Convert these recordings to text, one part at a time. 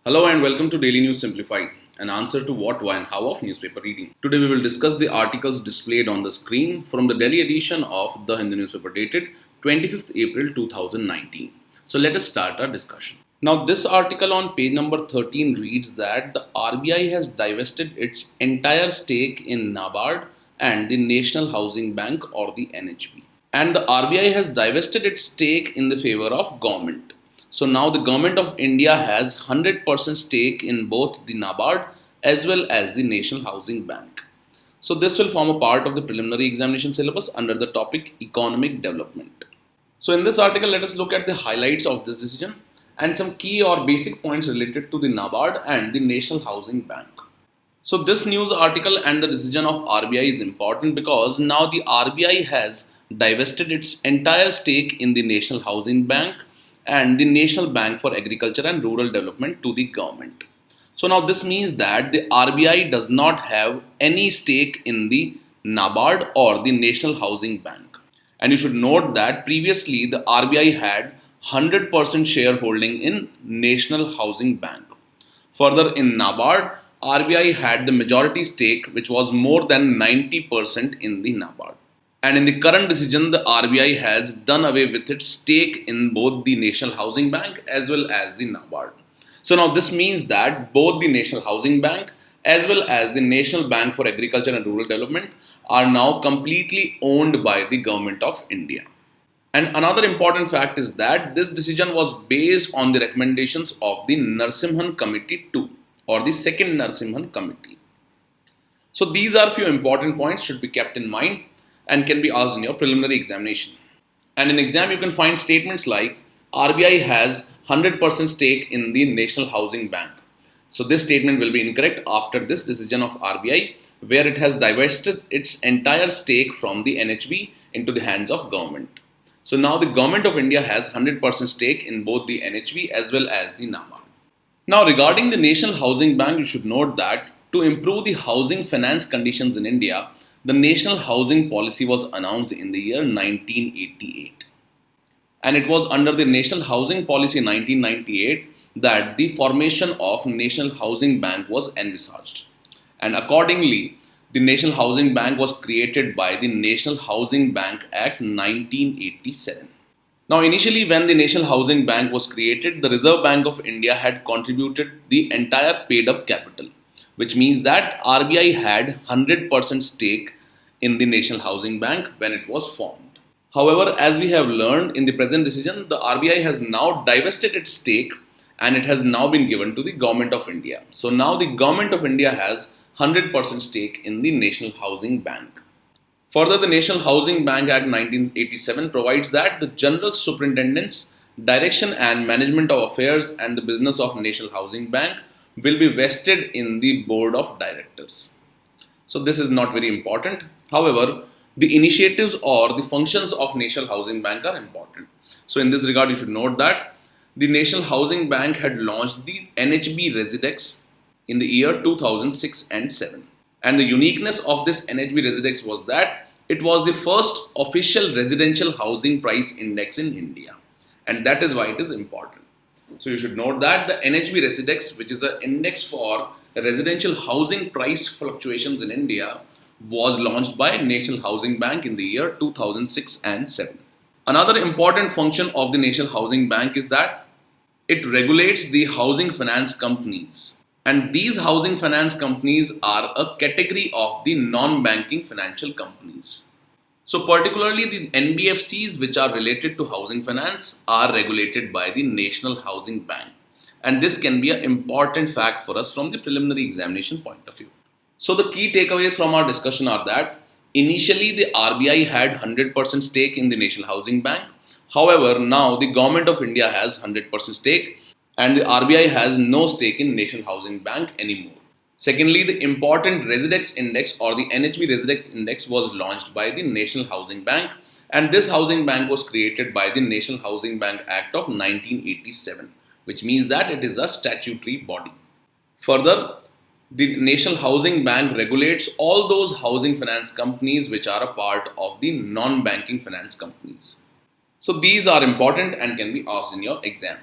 Hello and welcome to Daily News Simplified, an answer to what, why and how of newspaper reading. Today we will discuss the articles displayed on the screen from the Delhi edition of the Hindu newspaper dated 25th April 2019. So let us start our discussion. Now this article on page number 13 reads that the RBI has divested its entire stake in NABARD and the National Housing Bank or the NHB. And the RBI has divested its stake in the favor of government. So now the government of India has 100% stake in both the NABARD as well as the National Housing Bank. So this will form a part of the preliminary examination syllabus under the topic economic development. So in this article, let us look at the highlights of this decision and some key or basic points related to the NABARD and the National Housing Bank. So this news article and the decision of RBI is important because now the RBI has divested its entire stake in the National Housing Bank and the National Bank for Agriculture and Rural Development to the government. So now this means that the RBI does not have any stake in the NABARD or the National Housing Bank. And you should note that previously the RBI had 100% shareholding in National Housing Bank. Further, in NABARD, RBI had the majority stake which was more than 90% in the NABARD. And in the current decision, the RBI has done away with its stake in both the National Housing Bank as well as the NABARD. So now this means that both the National Housing Bank as well as the National Bank for Agriculture and Rural Development are now completely owned by the Government of India. And another important fact is that this decision was based on the recommendations of the Narasimhan Committee 2 or the second Narasimhan Committee. So these are few important points should be kept in mind and can be asked in your preliminary examination. And in exam you can find statements like RBI has 100% stake in the National Housing Bank. So this statement will be incorrect after this decision of RBI where it has divested its entire stake from the NHB into the hands of government. So now the Government of India has 100% stake in both the NHB as well as the NABARD. Now regarding the National Housing Bank, you should note that to improve the housing finance conditions in India, the National Housing Policy was announced in the year 1988. And it was under the National Housing Policy 1998 that the formation of National Housing Bank was envisaged. And accordingly, the National Housing Bank was created by the National Housing Bank Act 1987. Now initially when the National Housing Bank was created, the Reserve Bank of India had contributed the entire paid up capital, which means that RBI had 100% stake in the National Housing Bank when it was formed. However, as we have learned in the present decision, the RBI has now divested its stake and it has now been given to the Government of India. So now the Government of India has 100% stake in the National Housing Bank. Further, the National Housing Bank Act 1987 provides that the General Superintendent's direction and management of affairs and the business of National Housing Bank will be vested in the board of directors. So this is not very important. However, the initiatives or the functions of National Housing Bank are important. So in this regard, you should note that the National Housing Bank had launched the NHB Residex in the year 2006 and 7. And the uniqueness of this NHB Residex was that it was the first official residential housing price index in India. And that is why it is important. So you should note that the NHB Residex, which is an index for residential housing price fluctuations in India, was launched by National Housing Bank in the year 2006 and 7. Another important function of the National Housing Bank is that it regulates the housing finance companies. And these housing finance companies are a category of the non-banking financial companies. So particularly the NBFCs which are related to housing finance are regulated by the National Housing Bank. And this can be an important fact for us from the preliminary examination point of view. So the key takeaways from our discussion are that initially the RBI had 100% stake in the National Housing Bank. However, now the Government of India has 100% stake and the RBI has no stake in National Housing Bank anymore. Secondly, the important Residex Index or the NHB Residex Index was launched by the National Housing Bank, and this housing bank was created by the National Housing Bank Act of 1987, which means that it is a statutory body. Further, the National Housing Bank regulates all those housing finance companies which are a part of the non-banking finance companies. So these are important and can be asked in your exam.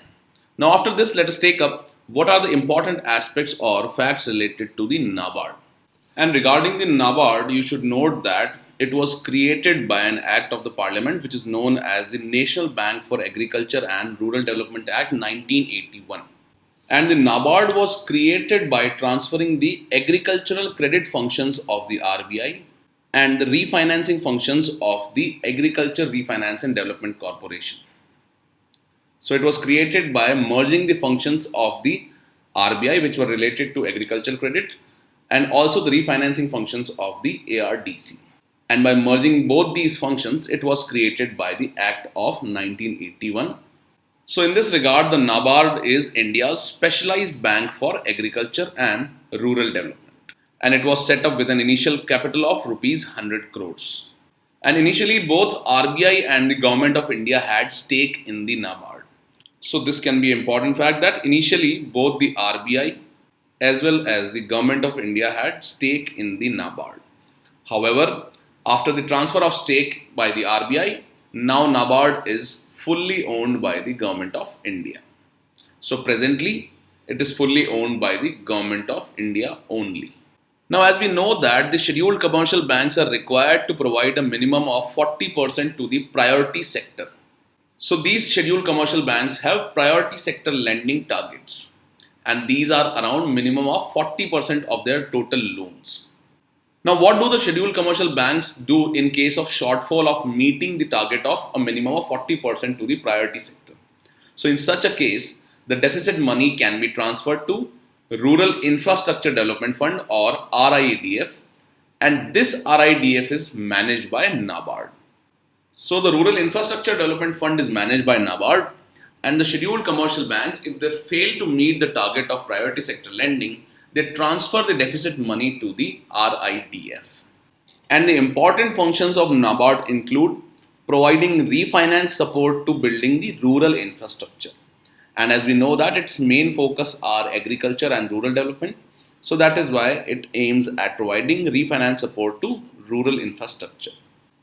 Now after this, let us take up what are the important aspects or facts related to the NABARD? And regarding the NABARD, you should note that it was created by an act of the Parliament which is known as the National Bank for Agriculture and Rural Development Act 1981. And the NABARD was created by transferring the agricultural credit functions of the RBI and the refinancing functions of the Agriculture Refinance and Development Corporation. So it was created by merging the functions of the RBI, which were related to agricultural credit, and also the refinancing functions of the ARDC. And by merging both these functions, it was created by the Act of 1981. So in this regard, the NABARD is India's specialized bank for agriculture and rural development. And it was set up with an initial capital of rupees 100 crores. And initially, both RBI and the Government of India had stake in the NABARD. So this can be an important fact that initially both the RBI as well as the Government of India had stake in the NABARD. However, after the transfer of stake by the RBI, now NABARD is fully owned by the Government of India. So presently, it is fully owned by the Government of India only. Now, as we know that the scheduled commercial banks are required to provide a minimum of 40% to the priority sector. So these scheduled commercial banks have priority sector lending targets, and these are around minimum of 40% of their total loans. Now, what do the scheduled commercial banks do in case of shortfall of meeting the target of a minimum of 40% to the priority sector? So in such a case, the deficit money can be transferred to Rural Infrastructure Development Fund or RIDF, and this RIDF is managed by NABARD. So the Rural Infrastructure Development Fund is managed by NABARD, and the scheduled commercial banks, if they fail to meet the target of priority sector lending, they transfer the deficit money to the RIDF. And the important functions of NABARD include providing refinance support to building the rural infrastructure. And as we know that its main focus are agriculture and rural development, so that is why it aims at providing refinance support to rural infrastructure.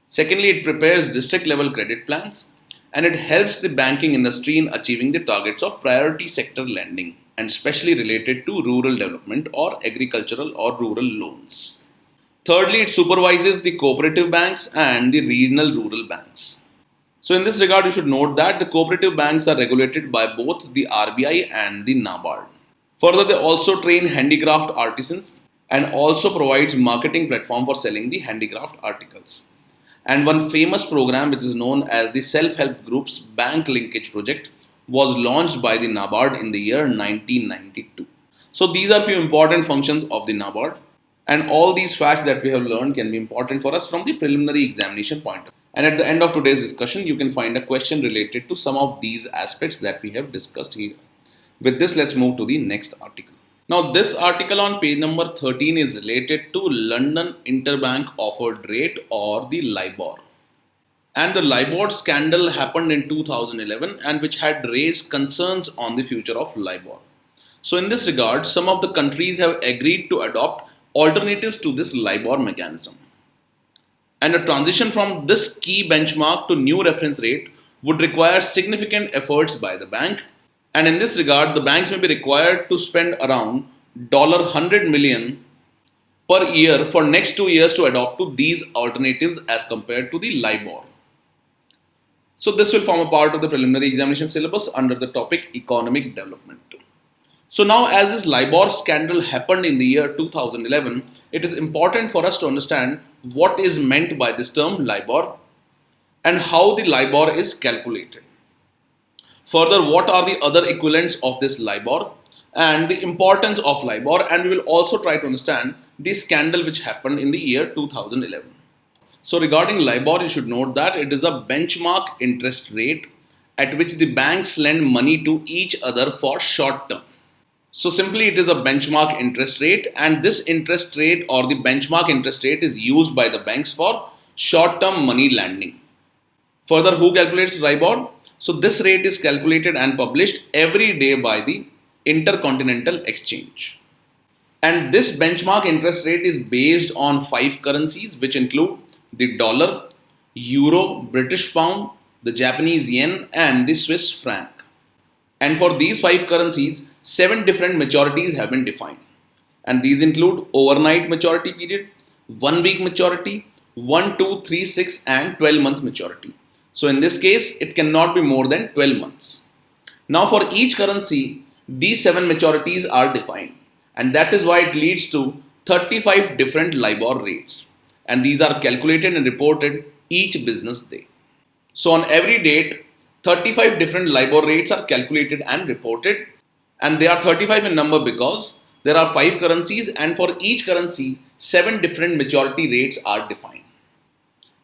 Secondly, it prepares district level credit plans, and it helps the banking industry in achieving the targets of priority sector lending, and especially related to rural development or agricultural or rural loans. Thirdly, it supervises the cooperative banks and the regional rural banks. So in this regard, you should note that the cooperative banks are regulated by both the RBI and the NABARD. Further, they also train handicraft artisans and also provides marketing platform for selling the handicraft articles. And one famous program which is known as the Self-Help Group's Bank Linkage Project was launched by the NABARD in the year 1992. So these are few important functions of the NABARD, and all these facts that we have learned can be important for us from the preliminary examination point of view. And at the end of today's discussion, you can find a question related to some of these aspects that we have discussed here. With this, let's move to the next article. Now, this article on page number 13 is related to London Interbank Offered Rate or the LIBOR. And the LIBOR scandal happened in 2011 and which had raised concerns on the future of LIBOR. So in this regard, some of the countries have agreed to adopt alternatives to this LIBOR mechanism. And a transition from this key benchmark to new reference rate would require significant efforts by the bank. And in this regard, the banks may be required to spend around $100 million per year for next 2 years to adopt to these alternatives as compared to the LIBOR. So this will form a part of the preliminary examination syllabus under the topic economic development. So now, as this LIBOR scandal happened in the year 2011, it is important for us to understand what is meant by this term LIBOR and how the LIBOR is calculated. Further, what are the other equivalents of this LIBOR and the importance of LIBOR, and we will also try to understand the scandal which happened in the year 2011. So regarding LIBOR, you should note that it is a benchmark interest rate at which the banks lend money to each other for short term. So simply it is a benchmark interest rate, and this interest rate or the benchmark interest rate is used by the banks for short term money lending. Further, who calculates LIBOR? So this rate is calculated and published every day by the Intercontinental Exchange. And this benchmark interest rate is based on 5 currencies which include the dollar, euro, British pound, the Japanese yen and the Swiss franc. And for these 5 currencies, 7 different maturities have been defined. And these include overnight maturity period, 1 week maturity, 1, 2, 3, 6 and 12-month maturity. So in this case, it cannot be more than 12 months. Now for each currency, these 7 maturities are defined, and that is why it leads to 35 different LIBOR rates, and these are calculated and reported each business day. So on every date, 35 different LIBOR rates are calculated and reported, and they are 35 in number because there are 5 currencies, and for each currency, 7 different maturity rates are defined.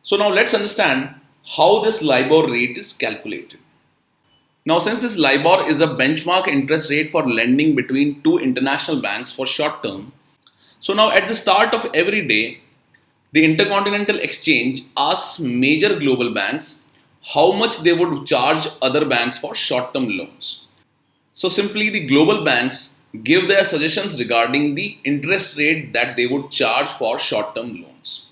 So now let's understand how this LIBOR rate is calculated. Now, since this LIBOR is a benchmark interest rate for lending between two international banks for short term, so now at the start of every day, the Intercontinental Exchange asks major global banks how much they would charge other banks for short term loans. So simply the global banks give their suggestions regarding the interest rate that they would charge for short term loans.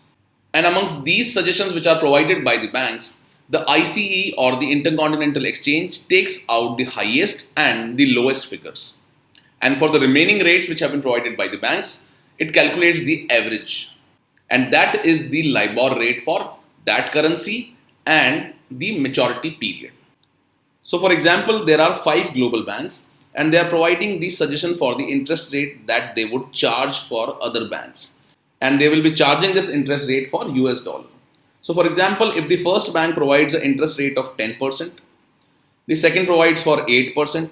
And amongst these suggestions which are provided by the banks, the ICE or the Intercontinental Exchange takes out the highest and the lowest figures. And for the remaining rates which have been provided by the banks, it calculates the average. And that is the LIBOR rate for that currency and the maturity period. So for example, there are 5 global banks and they are providing the suggestion for the interest rate that they would charge for other banks. And they will be charging this interest rate for US dollar. So for example, if the first bank provides an interest rate of 10%, the second provides for 8%,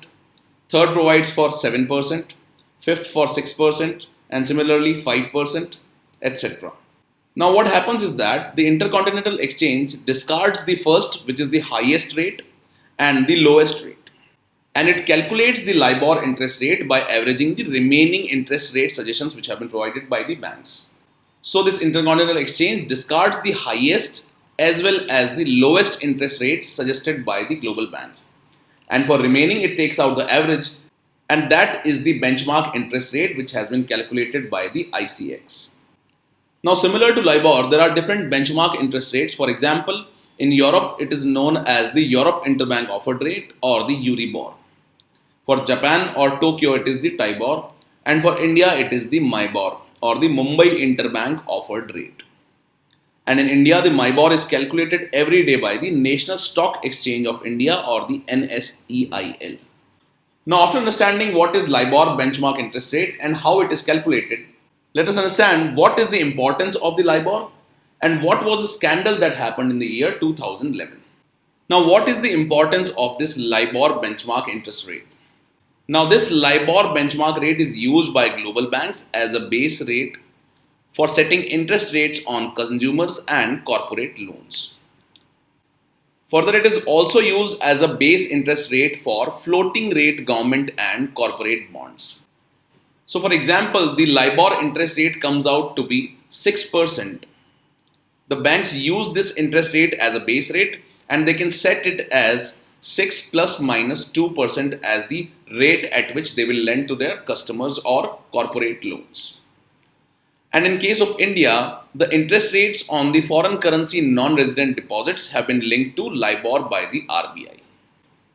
third provides for 7%, fifth for 6%, and similarly 5%, etc. Now what happens is that the Intercontinental Exchange discards the first, which is the highest rate, and the lowest rate. And it calculates the LIBOR interest rate by averaging the remaining interest rate suggestions which have been provided by the banks. So this Intercontinental Exchange discards the highest as well as the lowest interest rates suggested by the global banks. And for remaining, it takes out the average, and that is the benchmark interest rate which has been calculated by the ICX. Now similar to LIBOR, there are different benchmark interest rates. For example, in Europe, it is known as the Europe Interbank Offered Rate or the Euribor. For Japan or Tokyo, it is the TIBOR, and for India, it is the MIBOR or the Mumbai Interbank Offered Rate. And in India, the MIBOR is calculated every day by the National Stock Exchange of India or the NSEIL. Now after understanding what is LIBOR benchmark interest rate and how it is calculated, let us understand what is the importance of the LIBOR and what was the scandal that happened in the year 2011. Now what is the importance of this LIBOR benchmark interest rate? Now this LIBOR benchmark rate is used by global banks as a base rate for setting interest rates on consumers and corporate loans. Further, it is also used as a base interest rate for floating rate government and corporate bonds. So for example, the LIBOR interest rate comes out to be 6%. The banks use this interest rate as a base rate and they can set it as 6 plus minus 2% as the rate at which they will lend to their customers or corporate loans. And in case of India, the interest rates on the foreign currency non-resident deposits have been linked to LIBOR by the RBI.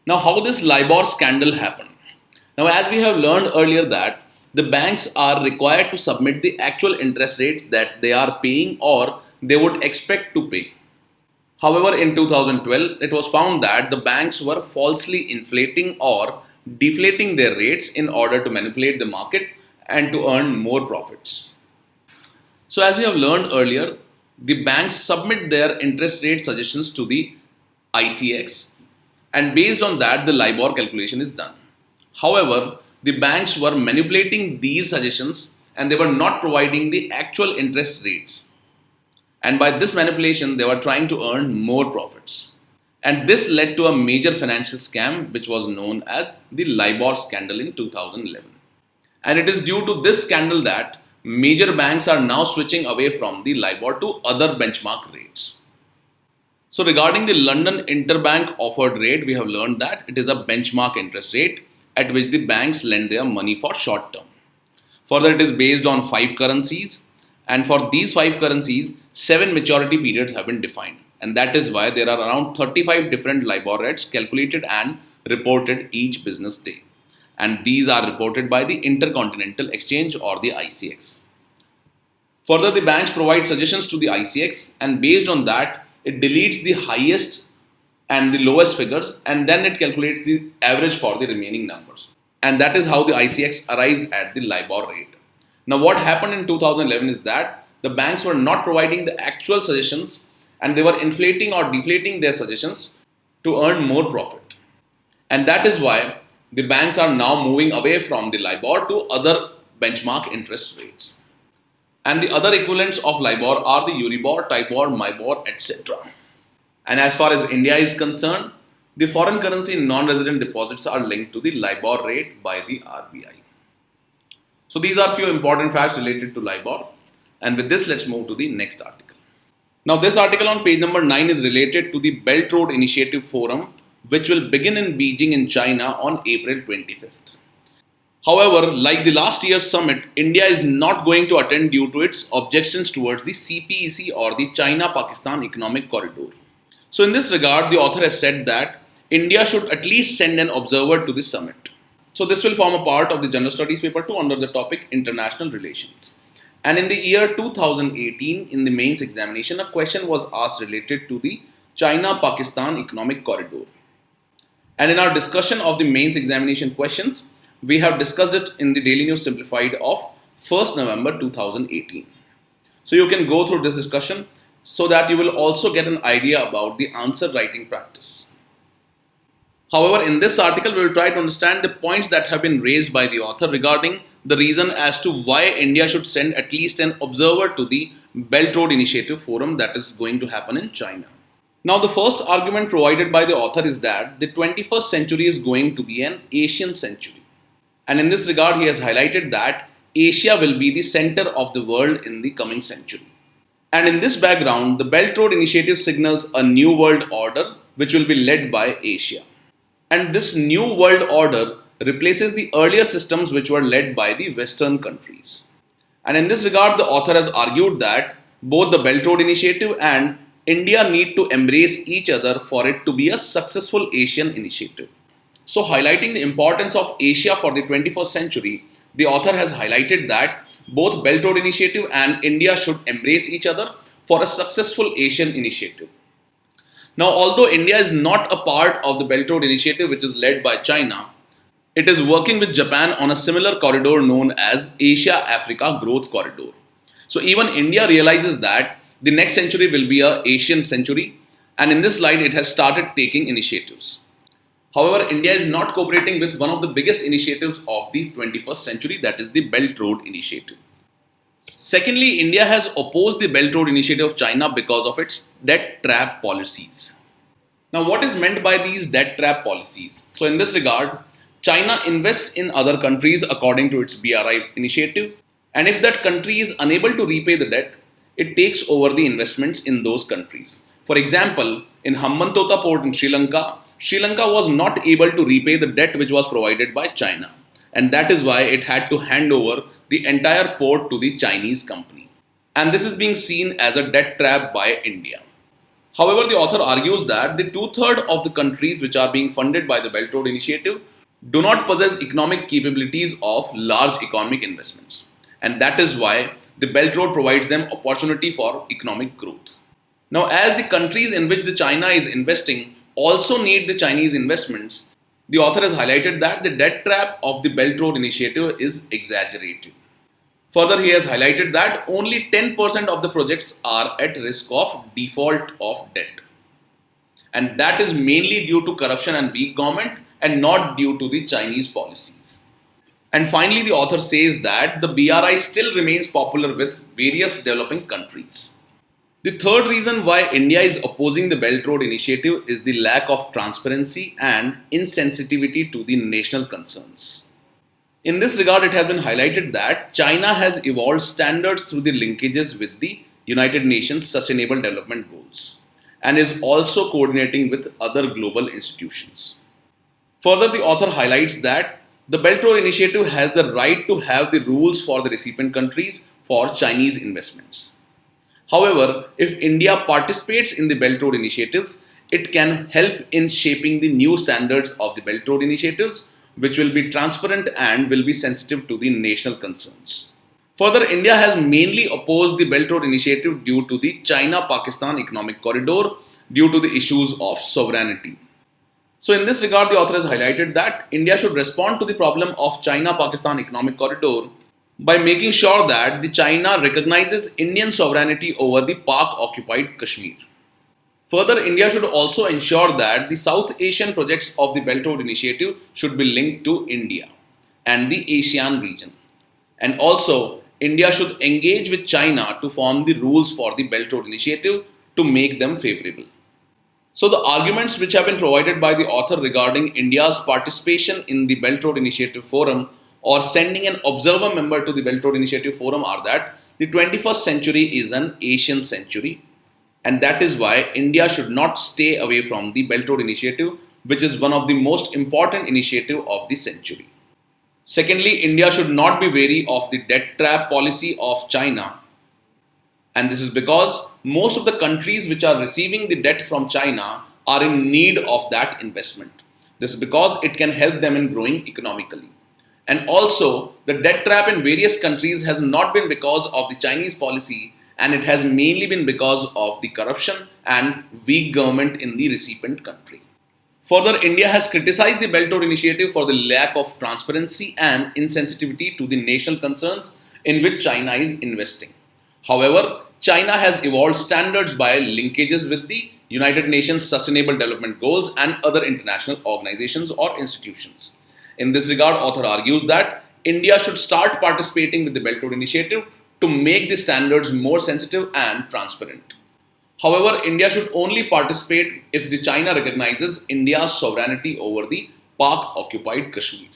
Now how this LIBOR scandal happened? Now as we have learned earlier that the banks are required to submit the actual interest rates that they are paying or they would expect to pay. However, in 2012, it was found that the banks were falsely inflating or deflating their rates in order to manipulate the market and to earn more profits. So as we have learned earlier, the banks submit their interest rate suggestions to the ICX, and based on that, the LIBOR calculation is done. However, the banks were manipulating these suggestions and they were not providing the actual interest rates. And by this manipulation, they were trying to earn more profits. And this led to a major financial scam which was known as the LIBOR scandal in 2011. And it is due to this scandal that major banks are now switching away from the LIBOR to other benchmark rates. So regarding the London Interbank Offered Rate, we have learned that it is a benchmark interest rate at which the banks lend their money for short term. Further, it is based on 5 currencies, and for these 5 currencies, 7 maturity periods have been defined, and that is why there are around 35 different LIBOR rates calculated and reported each business day. and these are reported by the Intercontinental Exchange or the ICX. Further, the banks provide suggestions to the ICX, and based on that, it deletes the highest and the lowest figures, and then it calculates the average for the remaining numbers. And that is how the ICX arrives at the LIBOR rate. Now, what happened in 2011 is that the banks were not providing the actual suggestions, and they were inflating or deflating their suggestions to earn more profit. And that is why the banks are now moving away from the LIBOR to other benchmark interest rates. And the other equivalents of LIBOR are the Euribor, Tibor, MIBOR, etc. And as far as India is concerned, the foreign currency non-resident deposits are linked to the LIBOR rate by the RBI. So these are few important facts related to LIBOR. And with this, let's move to the next article. Now this article on page number 9 is related to the Belt Road Initiative Forum, which will begin in Beijing in China on April 25th. However, like the last year's summit, India is not going to attend due to its objections towards the CPEC or the China-Pakistan Economic Corridor. So in this regard, the author has said that India should at least send an observer to the summit. So this will form a part of the General Studies paper 2 under the topic International Relations. And in the year 2018, in the mains examination, a question was asked related to the China-Pakistan Economic Corridor. And in our discussion of the mains examination questions, we have discussed it in the Daily News Simplified of 1st November 2018. So you can go through this discussion so that you will also get an idea about the answer writing practice. However, in this article, we will try to understand the points that have been raised by the author regarding the reason as to why India should send at least an observer to the Belt Road Initiative Forum that is going to happen in China. Now, the first argument provided by the author is that the 21st century is going to be an Asian century. And in this regard, he has highlighted that Asia will be the center of the world in the coming century. And in this background, the Belt Road Initiative signals a new world order which will be led by Asia. And this new world order replaces the earlier systems which were led by the Western countries. And in this regard, the author has argued that both the Belt Road Initiative and India need to embrace each other for it to be a successful Asian initiative. So, highlighting the importance of Asia for the 21st century, the author has highlighted that both Belt Road Initiative and India should embrace each other for a successful Asian initiative. Now, although India is not a part of the Belt Road Initiative, which is led by China, it is working with Japan on a similar corridor known as Asia-Africa Growth Corridor. So, even India realizes that the next century will be an Asian century, and in this line, it has started taking initiatives. However, India is not cooperating with one of the biggest initiatives of the 21st century, that is the Belt Road Initiative. Secondly, India has opposed the Belt Road Initiative of China because of its debt trap policies. Now, what is meant by these debt trap policies? So, in this regard, China invests in other countries according to its BRI initiative, and if that country is unable to repay the debt, it takes over the investments in those countries. For example, in Hambantota port in Sri Lanka was not able to repay the debt which was provided by China, and that is why it had to hand over the entire port to the Chinese company. And this is being seen as a debt trap by India. However, the author argues that the 2/3 of the countries which are being funded by the Belt Road Initiative do not possess economic capabilities of large economic investments, and that is why the Belt Road provides them opportunity for economic growth. Now, as the countries in which the China is investing also need the Chinese investments, the author has highlighted that the debt trap of the Belt Road Initiative is exaggerated. Further, he has highlighted that only 10% of the projects are at risk of default of debt. And that is mainly due to corruption and weak government and not due to the Chinese policies. And finally, the author says that the BRI still remains popular with various developing countries. The third reason why India is opposing the Belt Road Initiative is the lack of transparency and insensitivity to the national concerns. In this regard, it has been highlighted that China has evolved standards through the linkages with the United Nations Sustainable Development Goals and is also coordinating with other global institutions. Further, the author highlights that the Belt Road Initiative has the right to have the rules for the recipient countries for Chinese investments. However, if India participates in the Belt Road Initiatives, it can help in shaping the new standards of the Belt Road Initiatives which will be transparent and will be sensitive to the national concerns. Further, India has mainly opposed the Belt Road Initiative due to the China-Pakistan Economic Corridor due to the issues of sovereignty. So in this regard, the author has highlighted that India should respond to the problem of China-Pakistan Economic Corridor by making sure that the China recognizes Indian sovereignty over the Pak-occupied Kashmir. Further, India should also ensure that the South Asian projects of the Belt Road Initiative should be linked to India and the ASEAN region. And also, India should engage with China to form the rules for the Belt Road Initiative to make them favorable. So the arguments which have been provided by the author regarding India's participation in the Belt Road Initiative Forum or sending an observer member to the Belt Road Initiative Forum are that the 21st century is an Asian century, and that is why India should not stay away from the Belt Road Initiative, which is one of the most important initiatives of the century. Secondly, India should not be wary of the debt trap policy of China. And this is because most of the countries which are receiving the debt from China are in need of that investment. This is because it can help them in growing economically. And also, the debt trap in various countries has not been because of the Chinese policy, and it has mainly been because of the corruption and weak government in the recipient country. Further, India has criticized the Belt Road Initiative for the lack of transparency and insensitivity to the national concerns in which China is investing. However, China has evolved standards by linkages with the United Nations Sustainable Development Goals and other international organizations or institutions. In this regard, author argues that India should start participating with the Belt Road Initiative to make the standards more sensitive and transparent. However, India should only participate if the China recognizes India's sovereignty over the Pak-occupied Kashmir.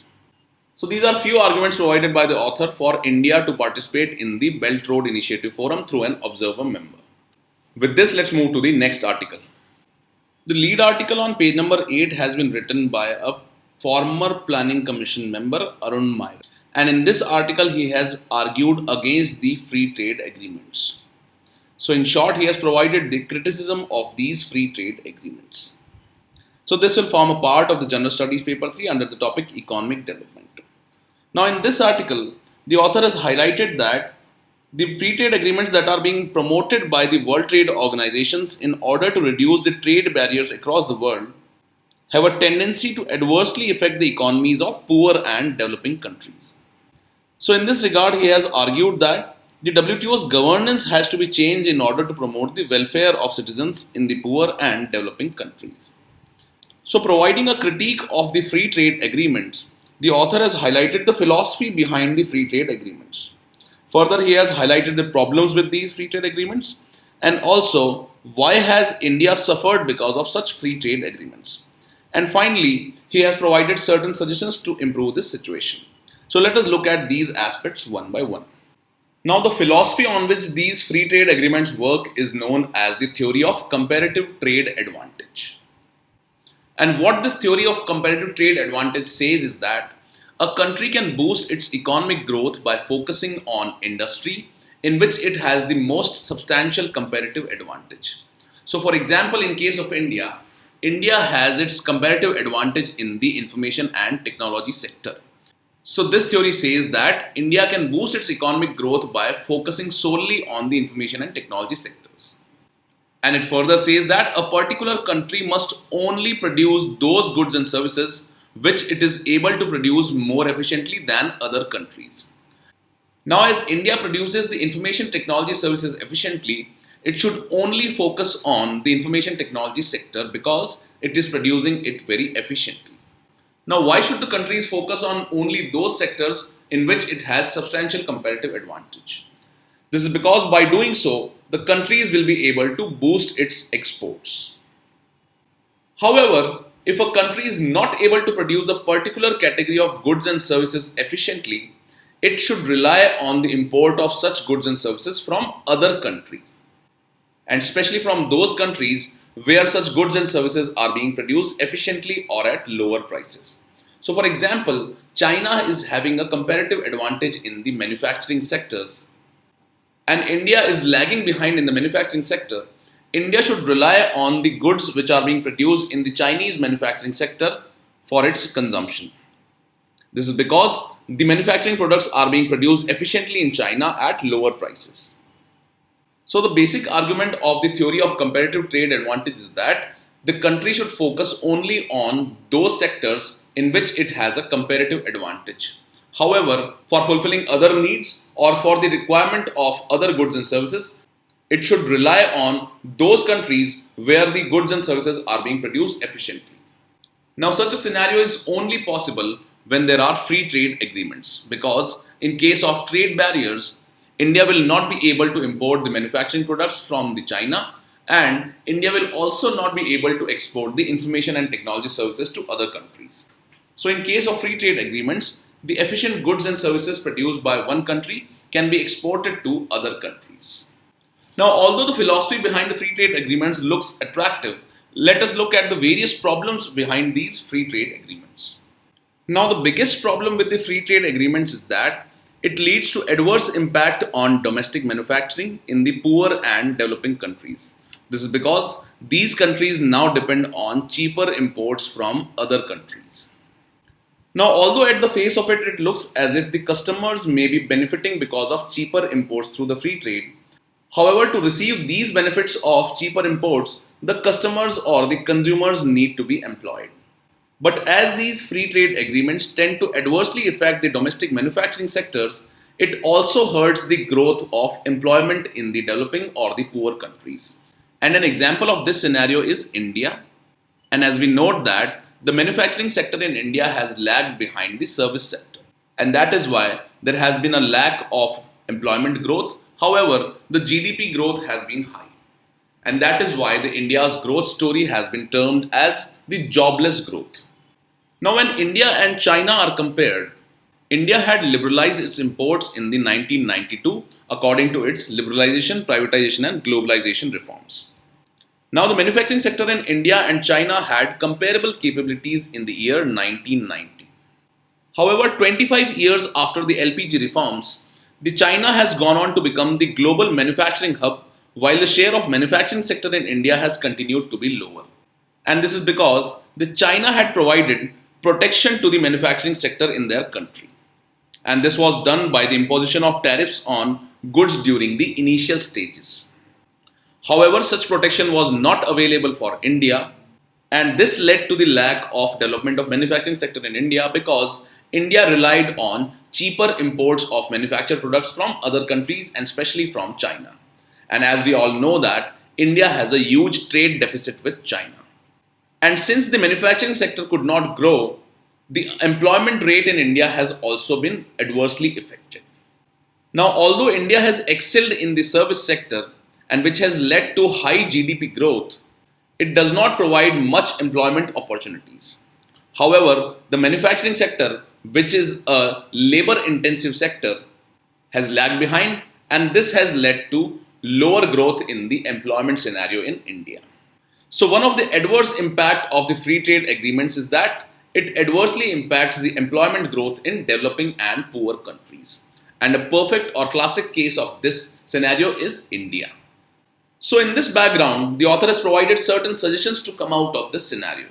So these are few arguments provided by the author for India to participate in the Belt Road Initiative Forum through an observer member. With this, let's move to the next article. The lead article on page number 8 has been written by a former Planning Commission member, Arun Mair. And in this article, he has argued against the free trade agreements. So in short, he has provided the criticism of these free trade agreements. So this will form a part of the General Studies paper 3 under the topic Economic Development. Now in this article, the author has highlighted that the free trade agreements that are being promoted by the World Trade Organizations in order to reduce the trade barriers across the world have a tendency to adversely affect the economies of poor and developing countries. So in this regard, he has argued that the WTO's governance has to be changed in order to promote the welfare of citizens in the poor and developing countries. So providing a critique of the free trade agreements, the author has highlighted the philosophy behind the free trade agreements. Further, he has highlighted the problems with these free trade agreements and also why has India suffered because of such free trade agreements. And finally, he has provided certain suggestions to improve this situation. So let us look at these aspects one by one. Now, the philosophy on which these free trade agreements work is known as the theory of comparative trade advantage. And what this theory of comparative trade advantage says is that a country can boost its economic growth by focusing on industry in which it has the most substantial comparative advantage. So for example, in case of India, India has its comparative advantage in the information and technology sector. So this theory says that India can boost its economic growth by focusing solely on the information and technology sectors. And it further says that a particular country must only produce those goods and services which it is able to produce more efficiently than other countries. Now, as India produces the information technology services efficiently, it should only focus on the information technology sector because it is producing it very efficiently. Now, why should the countries focus on only those sectors in which it has substantial comparative advantage? This is because by doing so, the countries will be able to boost its exports. However, if a country is not able to produce a particular category of goods and services efficiently, it should rely on the import of such goods and services from other countries, and especially from those countries where such goods and services are being produced efficiently or at lower prices. So for example, China is having a comparative advantage in the manufacturing sectors, and India is lagging behind in the manufacturing sector. India should rely on the goods which are being produced in the Chinese manufacturing sector for its consumption. This is because the manufacturing products are being produced efficiently in China at lower prices. So the basic argument of the theory of comparative trade advantage is that the country should focus only on those sectors in which it has a comparative advantage. However, for fulfilling other needs or for the requirement of other goods and services, it should rely on those countries where the goods and services are being produced efficiently. Now, such a scenario is only possible when there are free trade agreements, because in case of trade barriers, India will not be able to import the manufacturing products from the China, and India will also not be able to export the information and technology services to other countries. So in case of free trade agreements, the efficient goods and services produced by one country can be exported to other countries. Now, although the philosophy behind the free trade agreements looks attractive, let us look at the various problems behind these free trade agreements. Now, the biggest problem with the free trade agreements is that it leads to adverse impact on domestic manufacturing in the poor and developing countries. This is because these countries now depend on cheaper imports from other countries. Now, although at the face of it, it looks as if the customers may be benefiting because of cheaper imports through the free trade. However, to receive these benefits of cheaper imports, the customers or the consumers need to be employed. But as these free trade agreements tend to adversely affect the domestic manufacturing sectors, it also hurts the growth of employment in the developing or the poor countries. And an example of this scenario is India. And as we note that the manufacturing sector in India has lagged behind the service sector. And that is why there has been a lack of employment growth. However, the GDP growth has been high. And that is why the India's growth story has been termed as the jobless growth. Now, when India and China are compared, India had liberalized its imports in the 1992 according to its liberalization, privatization and globalization reforms. Now, the manufacturing sector in India and China had comparable capabilities in the year 1990. However, 25 years after the LPG reforms, the China has gone on to become the global manufacturing hub, while the share of manufacturing sector in India has continued to be lower. And this is because the China had provided protection to the manufacturing sector in their country. And this was done by the imposition of tariffs on goods during the initial stages. However, such protection was not available for India, and this led to the lack of development of manufacturing sector in India because India relied on cheaper imports of manufactured products from other countries and especially from China. And as we all know that India has a huge trade deficit with China. And since the manufacturing sector could not grow, the employment rate in India has also been adversely affected. Now, although India has excelled in the service sector and which has led to high GDP growth, it does not provide much employment opportunities. However, the manufacturing sector, which is a labor-intensive sector, has lagged behind, and this has led to lower growth in the employment scenario in India. So one of the adverse impact of the free trade agreements is that it adversely impacts the employment growth in developing and poor countries. And a perfect or classic case of this scenario is India. So in this background, the author has provided certain suggestions to come out of this scenario.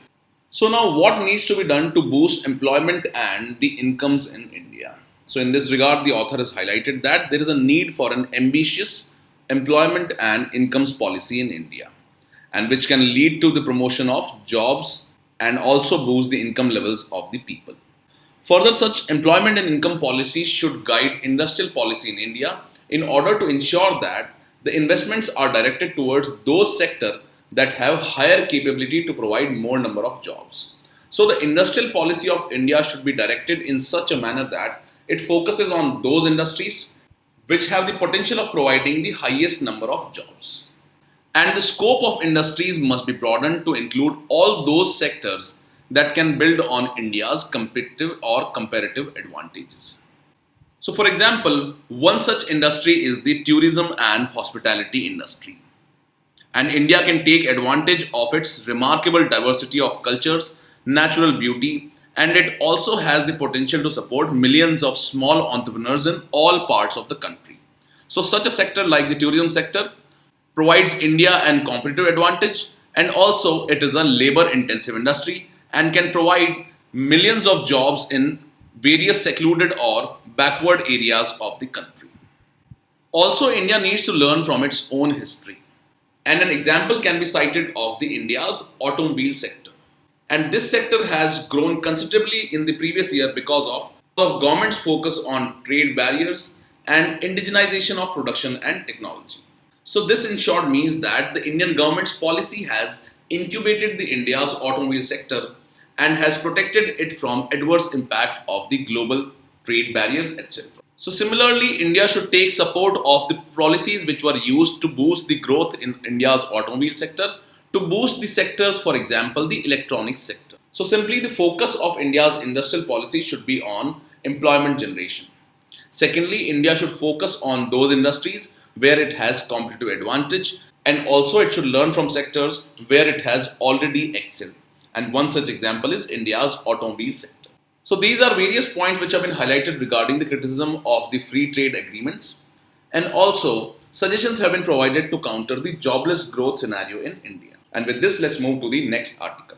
So now what needs to be done to boost employment and the incomes in India? So in this regard, the author has highlighted that there is a need for an ambitious employment and incomes policy in India, and which can lead to the promotion of jobs and also boost the income levels of the people. Further, such employment and income policies should guide industrial policy in India in order to ensure that the investments are directed towards those sectors that have higher capability to provide more number of jobs. So the industrial policy of India should be directed in such a manner that it focuses on those industries which have the potential of providing the highest number of jobs. And the scope of industries must be broadened to include all those sectors that can build on India's competitive or comparative advantages. So for example, one such industry is the tourism and hospitality industry. And India can take advantage of its remarkable diversity of cultures, natural beauty, and it also has the potential to support millions of small entrepreneurs in all parts of the country. So such a sector like the tourism sector provides India an competitive advantage, and also it is a labor intensive industry and can provide millions of jobs in various secluded or backward areas of the country. Also, India needs to learn from its own history. And an example can be cited of the India's automobile sector. And this sector has grown considerably in the previous year because of government's focus on trade barriers and indigenization of production and technology. So this in short means that the Indian government's policy has incubated the India's automobile sector and has protected it from adverse impact of the global trade barriers, etc. So similarly, India should take support of the policies which were used to boost the growth in India's automobile sector, to boost the sectors, for example, the electronics sector. So simply the focus of India's industrial policy should be on employment generation. Secondly, India should focus on those industries where it has competitive advantage, and also it should learn from sectors where it has already excelled. And one such example is India's automobile sector. So these are various points which have been highlighted regarding the criticism of the free trade agreements, and also suggestions have been provided to counter the jobless growth scenario in India. And with this, let's move to the next article.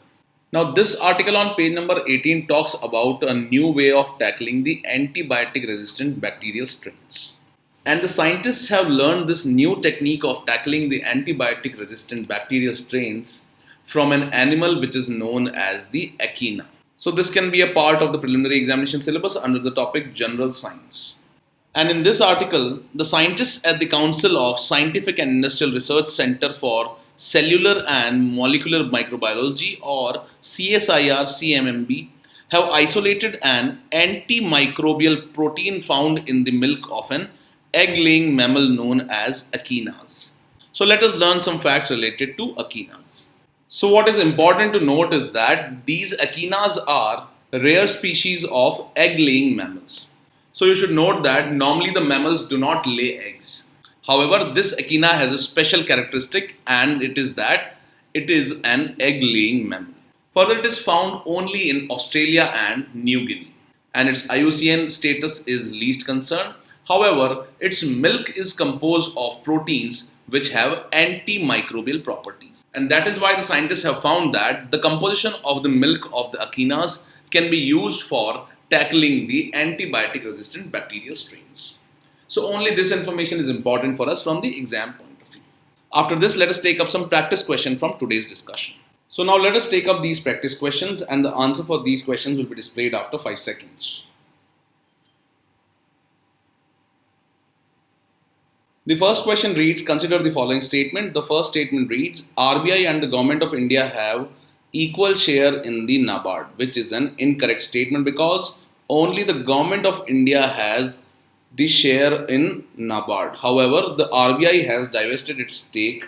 Now this article on page number 18 talks about a new way of tackling the antibiotic resistant bacterial strains. And the scientists have learned this new technique of tackling the antibiotic resistant bacterial strains from an animal which is known as the echidna. So this can be a part of the preliminary examination syllabus under the topic General Science. And in this article, the scientists at the Council of Scientific and Industrial Research Center for Cellular and Molecular Microbiology, or CSIR-CMMB, have isolated an antimicrobial protein found in the milk of an egg-laying mammal known as echidnas. So let us learn some facts related to echidnas. So what is important to note is that these echidnas are rare species of egg-laying mammals. So you should note that normally the mammals do not lay eggs. However, this echidna has a special characteristic, and it is that it is an egg-laying mammal. Further, it is found only in Australia and New Guinea, and its IUCN status is least concern. However, its milk is composed of proteins which have antimicrobial properties. And that is why the scientists have found that the composition of the milk of the echidnas can be used for tackling the antibiotic resistant bacterial strains. So only this information is important for us from the exam point of view. After this, let us take up some practice questions from today's discussion. So now let us take up these practice questions, and the answer for these questions will be displayed after 5 seconds. The first question reads, consider the following statement. The first statement reads, RBI and the Government of India have equal share in the NABARD, which is an incorrect statement because only the Government of India has the share in NABARD. However, the RBI has divested its stake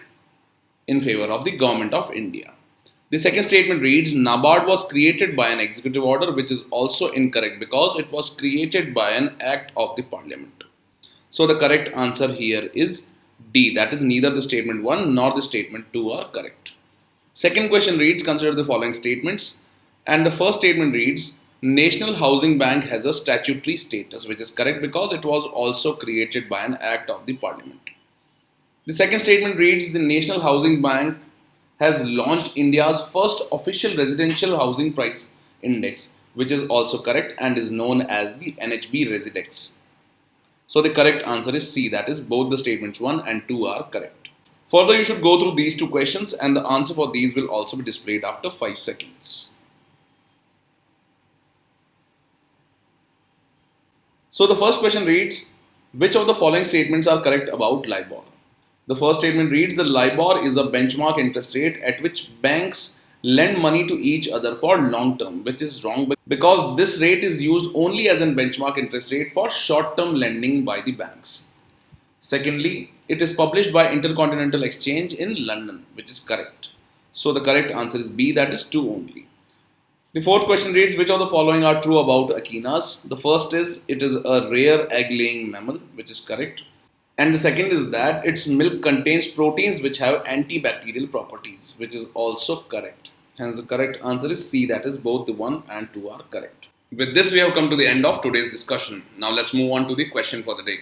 in favor of the Government of India. The second statement reads, NABARD was created by an executive order, which is also incorrect because it was created by an act of the Parliament. So the correct answer here is D, that is neither the statement 1 nor the statement 2 are correct. Second question reads, consider the following statements, and the first statement reads, National Housing Bank has a statutory status, which is correct because it was also created by an act of the Parliament. The second statement reads, the National Housing Bank has launched India's first official residential housing price index, which is also correct and is known as the NHB Residex. So the correct answer is C, that is both the statements 1 and 2 are correct. Further, you should go through these two questions, and the answer for these will also be displayed after 5 seconds. So the first question reads, which of the following statements are correct about LIBOR? The first statement reads that LIBOR is a benchmark interest rate at which banks lend money to each other for long term, which is wrong because this rate is used only as a benchmark interest rate for short term lending by the banks. Secondly, it is published by Intercontinental Exchange in London, which is correct. So the correct answer is B, that is 2 only. The fourth question reads, which of the following are true about echidnas? The first is, it is a rare egg-laying mammal, which is correct. And the second is that its milk contains proteins which have antibacterial properties, which is also correct. Hence the correct answer is C, that is both the 1 and 2 are correct. With this, we have come to the end of today's discussion. Now let's move on to the question for the day.